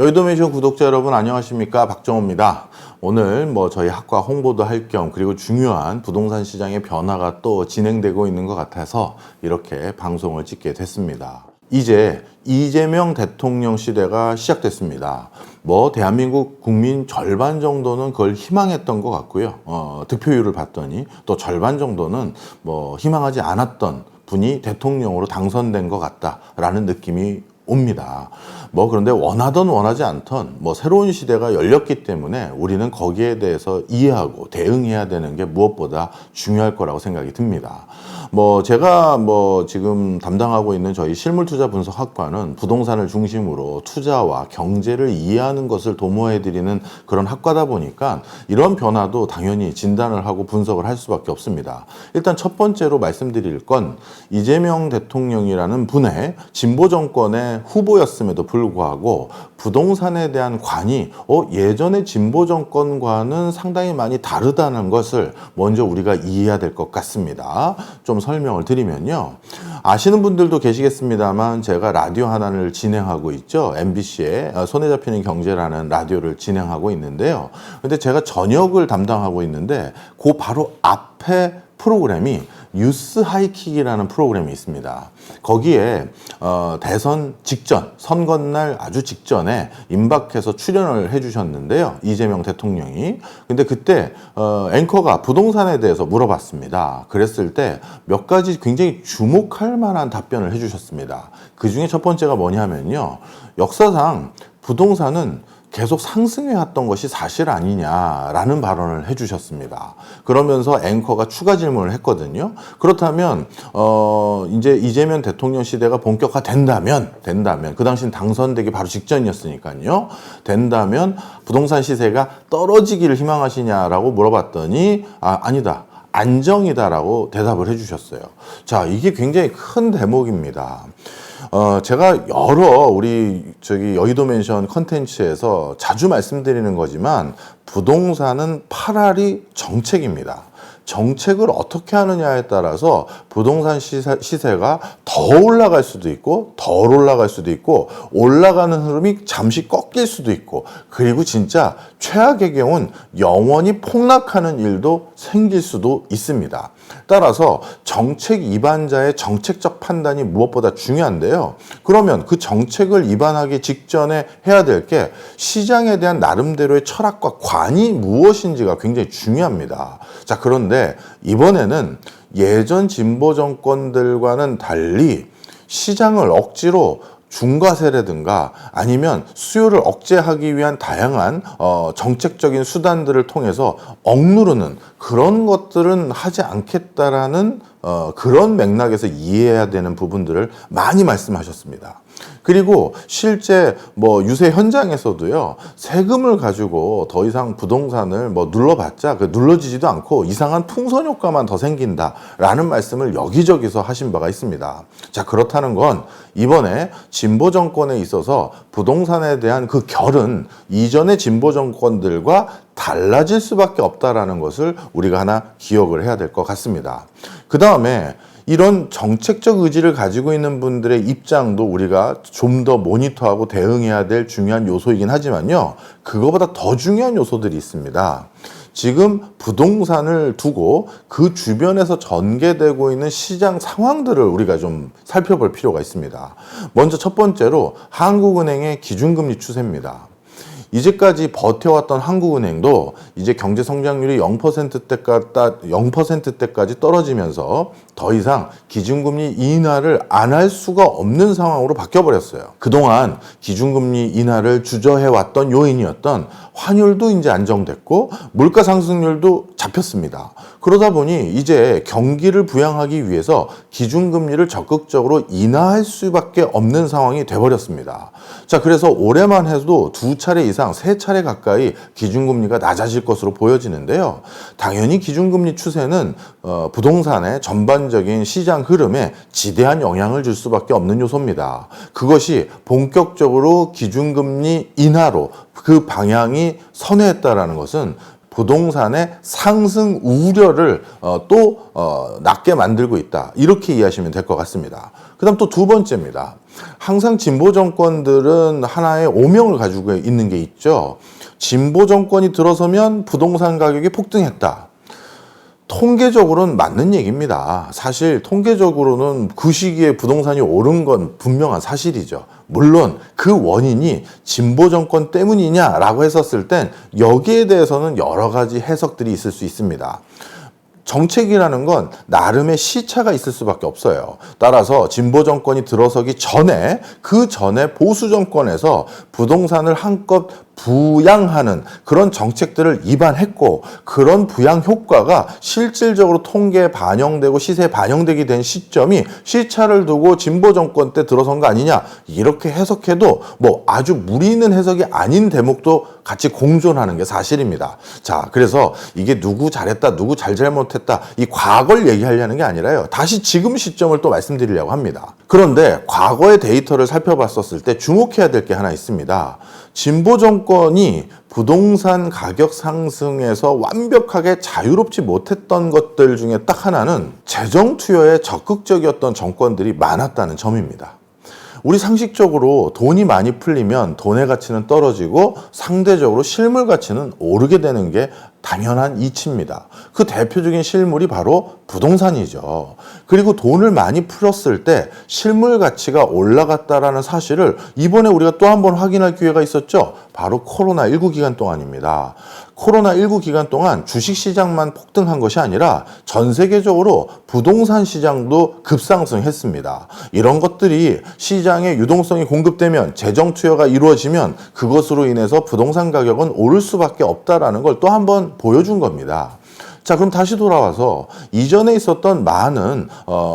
여의도맨션 구독자 여러분 안녕하십니까, 박정호입니다. 오늘 저희 학과 홍보도 할 겸 그리고 중요한 부동산 시장의 변화가 또 진행되고 있는 것 같아서 이렇게 방송을 찍게 됐습니다. 이제 이재명 대통령 시대가 시작됐습니다. 대한민국 국민 절반 정도는 그걸 희망했던 것 같고요. 득표율을 봤더니 또 절반 정도는 희망하지 않았던 분이 대통령으로 당선된 것 같다라는 느낌이 옵니다. 그런데 원하던 원하지 않던 새로운 시대가 열렸기 때문에 우리는 거기에 대해서 이해하고 대응해야 되는 게 무엇보다 중요할 거라고 생각이 듭니다. 제가 지금 담당하고 있는 저희 실물투자분석학과는 부동산을 중심으로 투자와 경제를 이해하는 것을 도모해드리는 그런 학과다 보니까 이런 변화도 당연히 진단을 하고 분석을 할 수밖에 없습니다. 일단 첫 번째로 말씀드릴 건 이재명 대통령이라는 분의 진보 정권의 후보였음에도 불구하고 부동산에 대한 관이 예전의 진보 정권과는 상당히 많이 다르다는 것을 먼저 우리가 이해해야 될 것 같습니다. 좀 설명을 드리면요. 아시는 분들도 계시겠습니다만 제가 라디오 하나를 진행하고 있죠. MBC의 손에 잡히는 경제라는 라디오를 진행하고 있는데요. 근데 제가 저녁을 담당하고 있는데 그 바로 앞에 프로그램이 뉴스 하이킥이라는 프로그램이 있습니다. 거기에 대선 직전, 선거날 아주 직전에 임박해서 출연을 해주셨는데요. 이재명 대통령이. 근데 그때 앵커가 부동산에 대해서 물어봤습니다. 그랬을 때 몇 가지 굉장히 주목할 만한 답변을 해주셨습니다. 그 중에 첫 번째가 뭐냐면요. 역사상 부동산은 계속 상승해왔던 것이 사실 아니냐라는 발언을 해주셨습니다. 그러면서 앵커가 추가 질문을 했거든요. 그렇다면 이제 이재명 대통령 시대가 본격화된다면 그 당시는 당선되기 바로 직전이었으니까요. 된다면 부동산 시세가 떨어지기를 희망하시냐라고 물어봤더니 아니다. 안정이다라고 대답을 해주셨어요. 자, 이게 굉장히 큰 대목입니다. 제가 여러 우리 여의도맨션 컨텐츠에서 자주 말씀드리는 거지만 부동산은 팔알이 정책입니다. 정책을 어떻게 하느냐에 따라서 부동산 시세가 더 올라갈 수도 있고 덜 올라갈 수도 있고 올라가는 흐름이 잠시 꺾일 수도 있고 그리고 진짜 최악의 경우는 영원히 폭락하는 일도 생길 수도 있습니다. 따라서 정책 위반자의 정책적 판단이 무엇보다 중요한데요. 그러면 그 정책을 위반하기 직전에 해야 될 게 시장에 대한 나름대로의 철학과 관이 무엇인지가 굉장히 중요합니다. 자, 그런데 이번에는 예전 진보 정권들과는 달리 시장을 억지로 중과세라든가 아니면 수요를 억제하기 위한 다양한 정책적인 수단들을 통해서 억누르는 그런 것들은 하지 않겠다라는 그런 맥락에서 이해해야 되는 부분들을 많이 말씀하셨습니다. 그리고 실제 유세 현장에서도요, 세금을 가지고 더 이상 부동산을 눌러봤자 눌러지지도 않고 이상한 풍선 효과만 더 생긴다라는 말씀을 여기저기서 하신 바가 있습니다. 자, 그렇다는 건 이번에 진보 정권에 있어서 부동산에 대한 그 결은 이전의 진보 정권들과 달라질 수밖에 없다라는 것을 우리가 하나 기억을 해야 될 것 같습니다. 그 다음에 이런 정책적 의지를 가지고 있는 분들의 입장도 우리가 좀 더 모니터하고 대응해야 될 중요한 요소이긴 하지만요. 그거보다 더 중요한 요소들이 있습니다. 지금 부동산을 두고 그 주변에서 전개되고 있는 시장 상황들을 우리가 좀 살펴볼 필요가 있습니다. 먼저 첫 번째로 한국은행의 기준금리 추세입니다. 이제까지 버텨왔던 한국은행도 이제 경제 성장률이 0%대까지 떨어지면서 더 이상 기준금리 인하를 안 할 수가 없는 상황으로 바뀌어버렸어요. 그동안 기준금리 인하를 주저해왔던 요인이었던 환율도 이제 안정됐고 물가 상승률도 잡혔습니다. 그러다 보니 이제 경기를 부양하기 위해서 기준금리를 적극적으로 인하할 수밖에 없는 상황이 돼버렸습니다. 자, 그래서 올해만 해도 2차례 이상 3차례 가까이 기준금리가 낮아질 것으로 보여지는데요. 당연히 기준금리 추세는 부동산의 전반적인 시장 흐름에 지대한 영향을 줄 수밖에 없는 요소입니다. 그것이 본격적으로 기준금리 인하로 그 방향이 선회했다라는 것은 부동산의 상승 우려를 또 낮게 만들고 있다. 이렇게 이해하시면 될 것 같습니다. 그 다음 또 두 번째입니다. 항상 진보 정권들은 하나의 오명을 가지고 있는 게 있죠. 진보 정권이 들어서면 부동산 가격이 폭등했다. 통계적으로는 맞는 얘기입니다. 사실 통계적으로는 그 시기에 부동산이 오른 건 분명한 사실이죠. 물론 그 원인이 진보 정권 때문이냐라고 했었을 땐 여기에 대해서는 여러 가지 해석들이 있을 수 있습니다. 정책이라는 건 나름의 시차가 있을 수밖에 없어요. 따라서 진보 정권이 들어서기 전에 그 전에 보수 정권에서 부동산을 한껏 부양하는 그런 정책들을 입안했고 그런 부양 효과가 실질적으로 통계에 반영되고 시세에 반영되게 된 시점이 시차를 두고 진보 정권 때 들어선 거 아니냐 이렇게 해석해도 뭐 아주 무리 있는 해석이 아닌 대목도 같이 공존하는 게 사실입니다. 자, 그래서 이게 누구 잘했다 누구 잘못했다 이 과거를 얘기하려는 게 아니라요. 다시 지금 시점을 또 말씀드리려고 합니다. 그런데 과거의 데이터를 살펴봤었을 때 주목해야 될 게 하나 있습니다. 진보 정권이 부동산 가격 상승에서 완벽하게 자유롭지 못했던 것들 중에 딱 하나는 재정 투여에 적극적이었던 정권들이 많았다는 점입니다. 우리 상식적으로 돈이 많이 풀리면 돈의 가치는 떨어지고 상대적으로 실물 가치는 오르게 되는 게 당연한 이치입니다. 그 대표적인 실물이 바로 부동산이죠. 그리고 돈을 많이 풀었을 때 실물 가치가 올라갔다라는 사실을 이번에 우리가 또 한 번 확인할 기회가 있었죠. 바로 코로나19 기간 동안입니다. 코로나19 기간 동안 주식시장만 폭등한 것이 아니라 전 세계적으로 부동산 시장도 급상승했습니다. 이런 것들이 시장에 유동성이 공급되면 재정 투여가 이루어지면 그것으로 인해서 부동산 가격은 오를 수밖에 없다라는 걸 또 한 번 보여준 겁니다. 자, 그럼 다시 돌아와서 이전에 있었던 많은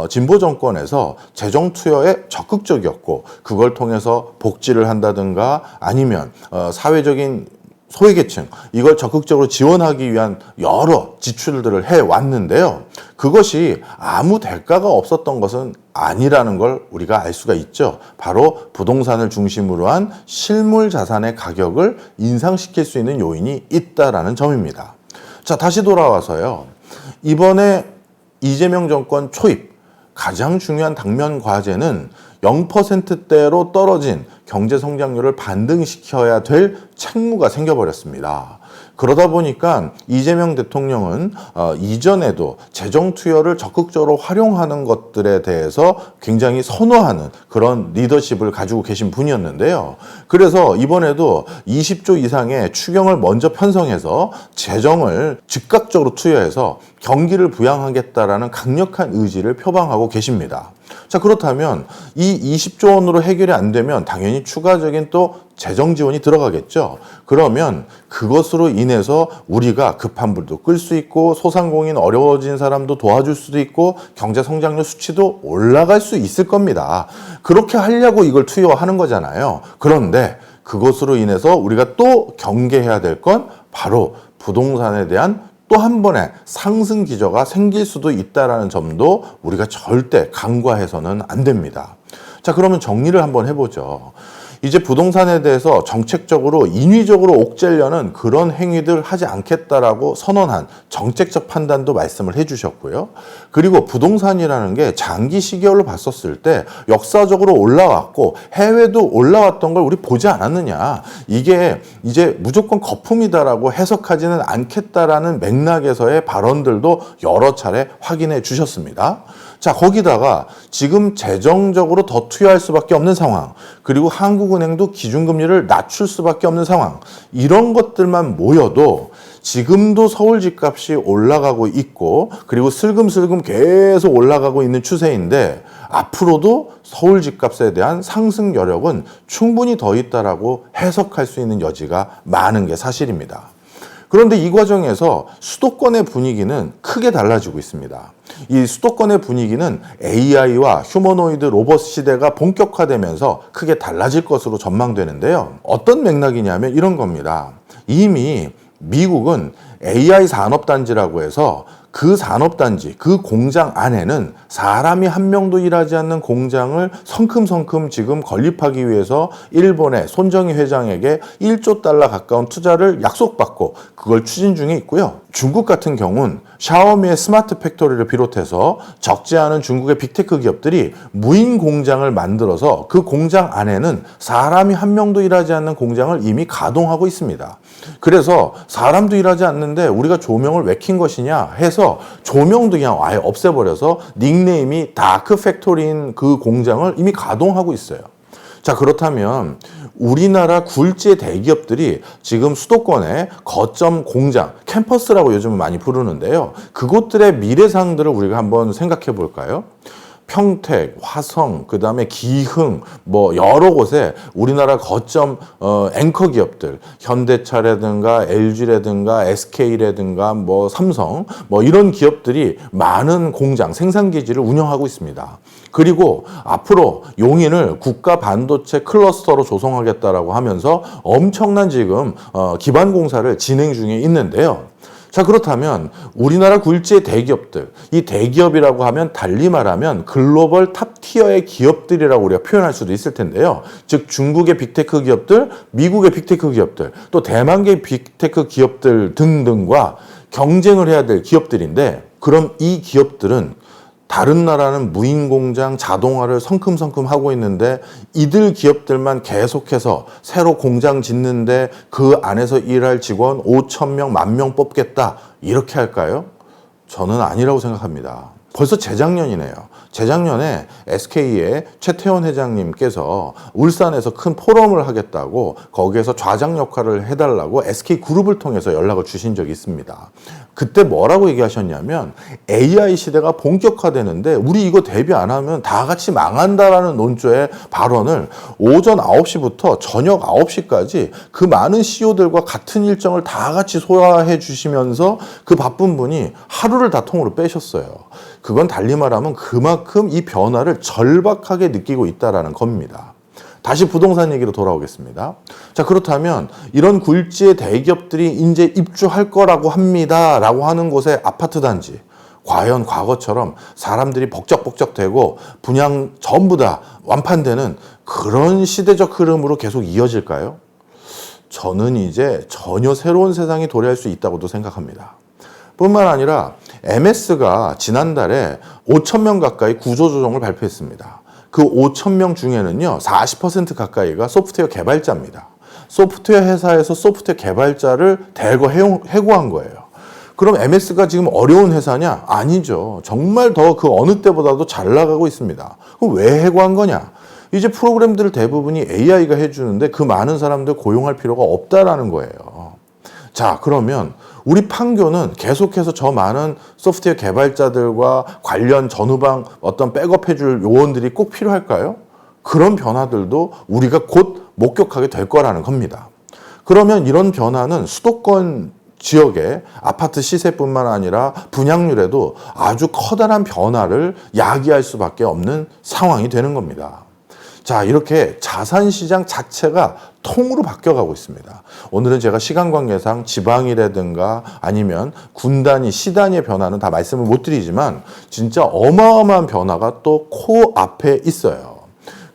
진보 정권에서 재정 투여에 적극적이었고 그걸 통해서 복지를 한다든가 아니면 사회적인 소외계층 이걸 적극적으로 지원하기 위한 여러 지출들을 해왔는데요. 그것이 아무 대가가 없었던 것은 아니라는 걸 우리가 알 수가 있죠. 바로 부동산을 중심으로 한 실물 자산의 가격을 인상시킬 수 있는 요인이 있다라는 점입니다. 자, 다시 돌아와서요. 이번에 이재명 정권 초입 가장 중요한 당면 과제는 0%대로 떨어진 경제 성장률을 반등시켜야 될 책무가 생겨버렸습니다. 그러다 보니까 이재명 대통령은 이전에도 재정 투여를 적극적으로 활용하는 것들에 대해서 굉장히 선호하는 그런 리더십을 가지고 계신 분이었는데요. 그래서 이번에도 20조 이상의 추경을 먼저 편성해서 재정을 즉각적으로 투여해서 경기를 부양하겠다라는 강력한 의지를 표방하고 계십니다. 자, 그렇다면 이 20조 원으로 해결이 안 되면 당연히 추가적인 또 재정 지원이 들어가겠죠. 그러면 그것으로 인해서 우리가 급한 불도 끌 수 있고 소상공인 어려워진 사람도 도와줄 수도 있고 경제 성장률 수치도 올라갈 수 있을 겁니다. 그렇게 하려고 이걸 투여하는 거잖아요. 그런데 그것으로 인해서 우리가 또 경계해야 될 건 바로 부동산에 대한 또 한 번의 상승 기저가 생길 수도 있다는 점도 우리가 절대 간과해서는 안 됩니다. 자, 그러면 정리를 한번 해보죠. 이제 부동산에 대해서 정책적으로 인위적으로 옥죄려는 그런 행위들 하지 않겠다라고 선언한 정책적 판단도 말씀을 해주셨고요. 그리고 부동산이라는 게 장기 시계열로 봤었을 때 역사적으로 올라왔고 해외도 올라왔던 걸 우리 보지 않았느냐. 이게 이제 무조건 거품이다라고 해석하지는 않겠다라는 맥락에서의 발언들도 여러 차례 확인해 주셨습니다. 자, 거기다가 지금 재정적으로 더 투여할 수밖에 없는 상황, 그리고 한국은행도 기준금리를 낮출 수밖에 없는 상황, 이런 것들만 모여도 지금도 서울 집값이 올라가고 있고 그리고 슬금슬금 계속 올라가고 있는 추세인데 앞으로도 서울 집값에 대한 상승 여력은 충분히 더 있다라고 해석할 수 있는 여지가 많은 게 사실입니다. 그런데 이 과정에서 수도권의 분위기는 크게 달라지고 있습니다. 이 수도권의 분위기는 AI와 휴머노이드 로봇 시대가 본격화되면서 크게 달라질 것으로 전망되는데요. 어떤 맥락이냐면 이런 겁니다. 이미 미국은 AI 산업단지라고 해서 그 산업단지, 그 공장 안에는 사람이 한 명도 일하지 않는 공장을 성큼성큼 지금 건립하기 위해서 일본의 손정희 회장에게 1조 달러 가까운 투자를 약속받고 그걸 추진 중에 있고요. 중국 같은 경우는 샤오미의 스마트 팩토리를 비롯해서 적지 않은 중국의 빅테크 기업들이 무인 공장을 만들어서 그 공장 안에는 사람이 한 명도 일하지 않는 공장을 이미 가동하고 있습니다. 그래서 사람도 일하지 않는데 우리가 조명을 왜 킨 것이냐 해서 조명도 그냥 아예 없애버려서 닉네임이 다크 팩토리인 그 공장을 이미 가동하고 있어요. 자, 그렇다면 우리나라 굴지의 대기업들이 지금 수도권의 거점 공장, 캠퍼스라고 요즘 많이 부르는데요. 그곳들의 미래상들을 우리가 한번 생각해 볼까요? 평택, 화성, 그 다음에 기흥, 뭐 여러 곳에 우리나라 거점 앵커 기업들, 현대차라든가 LG라든가 SK라든가 뭐 삼성, 뭐 이런 기업들이 많은 공장, 생산기지를 운영하고 있습니다. 그리고 앞으로 용인을 국가 반도체 클러스터로 조성하겠다라고 하면서 엄청난 지금 기반 공사를 진행 중에 있는데요. 자, 그렇다면 우리나라 굴지의 대기업들, 이 대기업이라고 하면 달리 말하면 글로벌 탑티어의 기업들이라고 우리가 표현할 수도 있을 텐데요. 즉 중국의 빅테크 기업들, 미국의 빅테크 기업들, 또 대만계 빅테크 기업들 등등과 경쟁을 해야 될 기업들인데, 그럼 이 기업들은 다른 나라는 무인 공장 자동화를 성큼성큼 하고 있는데 이들 기업들만 계속해서 새로 공장 짓는데 그 안에서 일할 직원 5,000명, 10,000명 뽑겠다, 이렇게 할까요? 저는 아니라고 생각합니다. 벌써 재작년이네요. 재작년에 SK의 최태원 회장님께서 울산에서 큰 포럼을 하겠다고 거기에서 좌장 역할을 해달라고 SK그룹을 통해서 연락을 주신 적이 있습니다. 그때 뭐라고 얘기하셨냐면 AI 시대가 본격화되는데 우리 이거 대비 안 하면 다 같이 망한다라는 논조의 발언을 오전 9시부터 저녁 9시까지 그 많은 CEO들과 같은 일정을 다 같이 소화해 주시면서 그 바쁜 분이 하루를 다 통으로 빼셨어요. 그건 달리 말하면 그만큼 이 변화를 절박하게 느끼고 있다는 겁니다. 다시 부동산 얘기로 돌아오겠습니다. 자, 그렇다면 이런 굴지의 대기업들이 이제 입주할 거라고 합니다 라고 하는 곳의 아파트 단지, 과연 과거처럼 사람들이 벅적벅적대고 분양 전부 다 완판되는 그런 시대적 흐름으로 계속 이어질까요? 저는 이제 전혀 새로운 세상이 도래할 수 있다고도 생각합니다. 뿐만 아니라 MS가 지난달에 5,000명 가까이 구조조정을 발표했습니다. 그 5,000명 중에는요, 40% 가까이가 소프트웨어 개발자입니다. 소프트웨어 회사에서 소프트웨어 개발자를 대거 해고한 거예요. 그럼 MS가 지금 어려운 회사냐? 아니죠. 정말 더 그 어느 때보다도 잘 나가고 있습니다. 그럼 왜 해고한 거냐? 이제 프로그램들을 대부분이 AI가 해주는데 그 많은 사람들 고용할 필요가 없다라는 거예요. 자, 그러면 우리 판교는 계속해서 저 많은 소프트웨어 개발자들과 관련 전후방 어떤 백업해줄 요원들이 꼭 필요할까요? 그런 변화들도 우리가 곧 목격하게 될 거라는 겁니다. 그러면 이런 변화는 수도권 지역의 아파트 시세뿐만 아니라 분양률에도 아주 커다란 변화를 야기할 수밖에 없는 상황이 되는 겁니다. 자, 이렇게 자산시장 자체가 통으로 바뀌어가고 있습니다. 오늘은 제가 시간 관계상 지방이라든가 아니면 군 단위, 시 단위의 변화는 다 말씀을 못 드리지만 진짜 어마어마한 변화가 또 코앞에 있어요.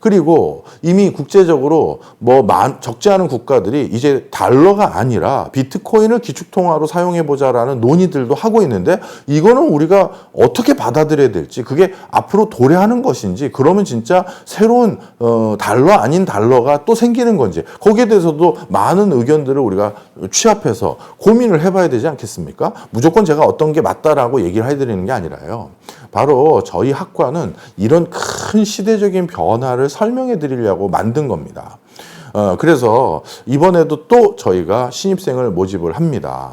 그리고 이미 국제적으로 적지 않은 국가들이 이제 달러가 아니라 비트코인을 기축통화로 사용해보자라는 논의들도 하고 있는데 이거는 우리가 어떻게 받아들여야 될지, 그게 앞으로 도래하는 것인지, 그러면 진짜 새로운 달러 아닌 달러가 또 생기는 건지, 거기에 대해서도 많은 의견들을 우리가 취합해서 고민을 해봐야 되지 않겠습니까? 무조건 제가 어떤 게 맞다라고 얘기를 해드리는 게 아니라요. 바로 저희 학과는 이런 큰 시대적인 변화를 설명해 드리려고 만든 겁니다. 그래서 이번에도 또 저희가 신입생을 모집을 합니다.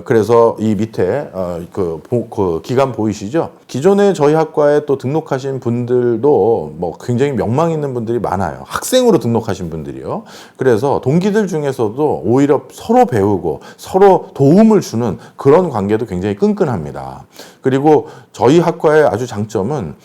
그래서 이 밑에 그 기간 보이시죠? 기존에 저희 학과에 또 등록하신 분들도 굉장히 명망 있는 분들이 많아요. 학생으로 등록하신 분들이요. 그래서 동기들 중에서도 오히려 서로 배우고 서로 도움을 주는 그런 관계도 굉장히 끈끈합니다. 그리고 저희 학과의 아주 장점은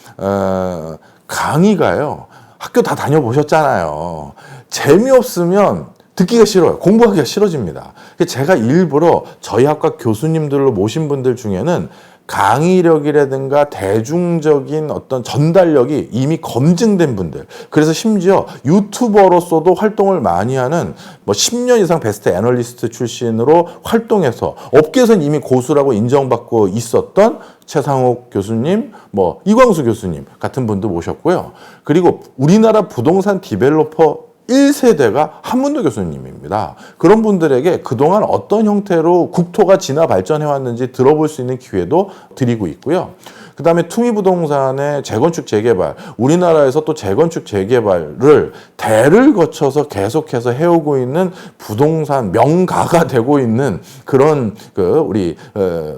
강의가요. 학교 다 다녀보셨잖아요. 재미없으면 듣기가 싫어요. 공부하기가 싫어집니다. 제가 일부러 저희 학과 교수님들로 모신 분들 중에는 강의력이라든가 대중적인 어떤 전달력이 이미 검증된 분들, 그래서 심지어 유튜버로서도 활동을 많이 하는 뭐 10년 이상 베스트 애널리스트 출신으로 활동해서 업계에서는 이미 고수라고 인정받고 있었던 최상욱 교수님, 뭐 이광수 교수님 같은 분도 모셨고요. 그리고 우리나라 부동산 디벨로퍼 1세대가 한문도 교수님입니다. 그런 분들에게 그동안 어떤 형태로 국토가 진화 발전해왔는지 들어볼 수 있는 기회도 드리고 있고요. 그 다음에 투미부동산의 재건축 재개발, 우리나라에서 또 재건축 재개발을 대를 거쳐서 계속해서 해오고 있는 부동산 명가가 되고 있는 그런 우리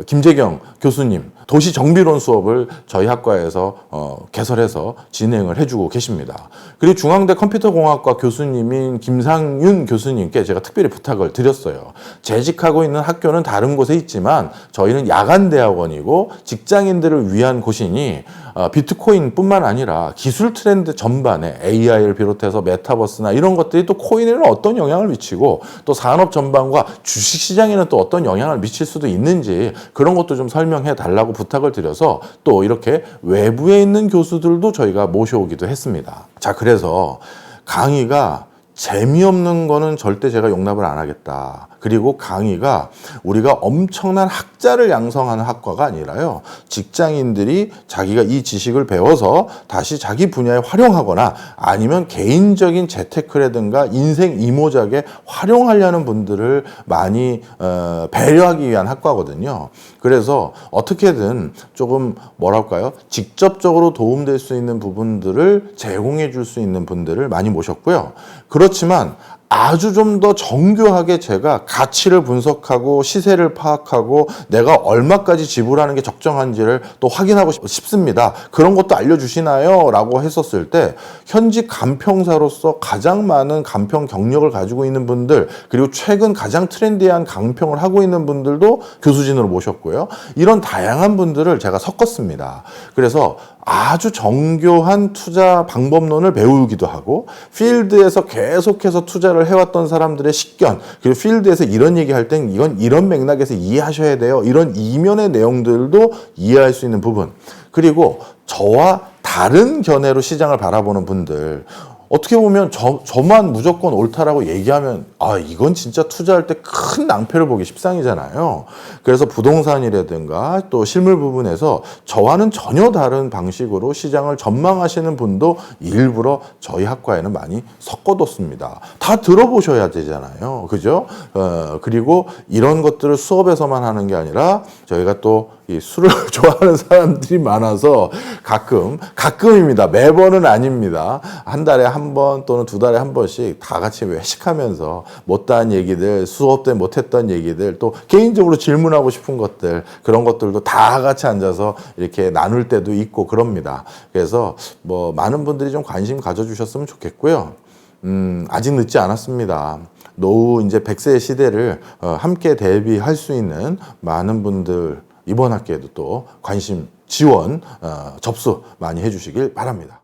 김재경 교수님 도시 정비론 수업을 저희 학과에서 개설해서 진행을 해주고 계십니다. 그리고 중앙대 컴퓨터공학과 교수님인 김상윤 교수님께 제가 특별히 부탁을 드렸어요. 재직하고 있는 학교는 다른 곳에 있지만 저희는 야간대학원이고 직장인들을 위한 곳이니 비트코인뿐만 아니라 기술 트렌드 전반에 AI를 비롯해서 메타버스나 이런 것들이 또 코인에는 어떤 영향을 미치고 또 산업 전반과 주식시장에는 또 어떤 영향을 미칠 수도 있는지 그런 것도 좀 설명해 달라고 부탁을 드려서 또 이렇게 외부에 있는 교수들도 저희가 모셔오기도 했습니다. 자, 그래서 강의가 재미없는 거는 절대 제가 용납을 안 하겠다. 그리고 강의가 우리가 엄청난 학자를 양성하는 학과가 아니라요. 직장인들이 자기가 이 지식을 배워서 다시 자기 분야에 활용하거나 아니면 개인적인 재테크라든가 인생 이모작에 활용하려는 분들을 많이 배려하기 위한 학과거든요. 그래서 어떻게든 조금 뭐랄까요? 직접적으로 도움될 수 있는 부분들을 제공해 줄 수 있는 분들을 많이 모셨고요. 그렇지만 아주 좀 더 정교하게 제가 가치를 분석하고 시세를 파악하고 내가 얼마까지 지불하는 게 적정한지를 또 확인하고 싶습니다. 그런 것도 알려주시나요? 라고 했었을 때 현직 간평사로서 가장 많은 간평 경력을 가지고 있는 분들 그리고 최근 가장 트렌디한 간평을 하고 있는 분들도 교수진으로 모셨고요. 이런 다양한 분들을 제가 섞었습니다. 그래서 아주 정교한 투자 방법론을 배우기도 하고 필드에서 계속해서 투자를 해왔던 사람들의 식견 그리고 필드에서 이런 얘기할 땐 이건 이런 맥락에서 이해하셔야 돼요. 이런 이면의 내용들도 이해할 수 있는 부분 그리고 저와 다른 견해로 시장을 바라보는 분들 어떻게 보면 저만 무조건 옳다라고 얘기하면 이건 진짜 투자할 때 큰 낭패를 보기 십상이잖아요. 그래서 부동산이라든가 또 실물 부분에서 저와는 전혀 다른 방식으로 시장을 전망하시는 분도 일부러 저희 학과에는 많이 섞어뒀습니다. 다 들어보셔야 되잖아요. 그죠? 그리고 이런 것들을 수업에서만 하는 게 아니라 저희가 또 이 술을 좋아하는 사람들이 많아서 가끔입니다. 매번은 아닙니다. 한 달에 한 번 또는 두 달에 한 번씩 다 같이 회식하면서 못다한 얘기들, 수업 때 못했던 얘기들, 또 개인적으로 질문하고 싶은 것들 그런 것들도 다 같이 앉아서 이렇게 나눌 때도 있고 그럽니다. 그래서 뭐 많은 분들이 좀 관심 가져주셨으면 좋겠고요. 아직 늦지 않았습니다. 노후 이제 100세의 시대를 함께 대비할 수 있는 많은 분들 이번 학기에도 또 관심, 지원, 접수 많이 해주시길 바랍니다.